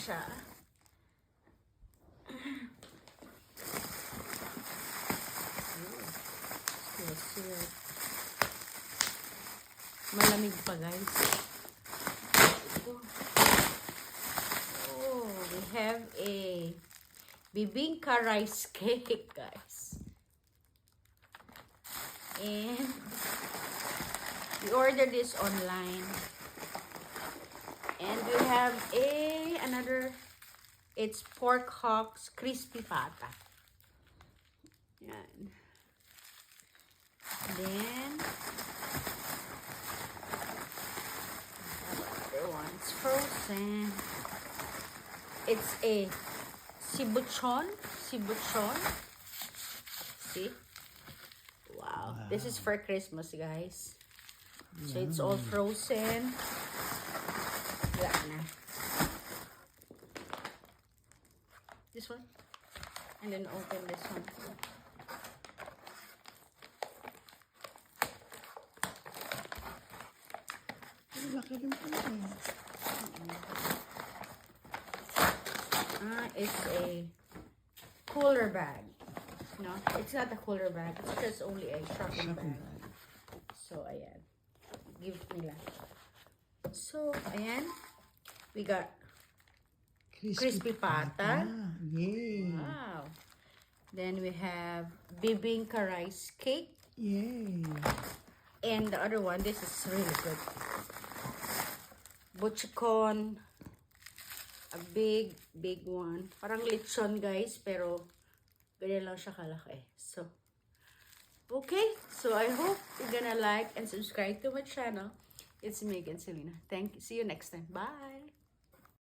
siya. Malamig pa, guys. Ito. Oh, we have a bibingka rice cake, guys. And we ordered this online. And we have another, it's pork hocks crispy pata. Yan. Then, other one's frozen. It's a sibuchon. See? Wow. This is for Christmas, guys. So it's all frozen. Wala na. This one. And then open this one. Laki rin pala eh. It's a cooler bag. No, it's not a cooler bag. It's just only a shopping bag. So, ayan. Give nila. So, ayan. We got crispy pata. Yay. Wow. Then we have bibingka rice cake. Yay. And the other one, this is really good. Butchicon. A big one. Parang lechon, guys. Pero, ganyan lang siya kalaki. So, okay. So, I hope you're gonna like and subscribe to my channel. It's Megan Selena. Thank you. See you next time. Bye.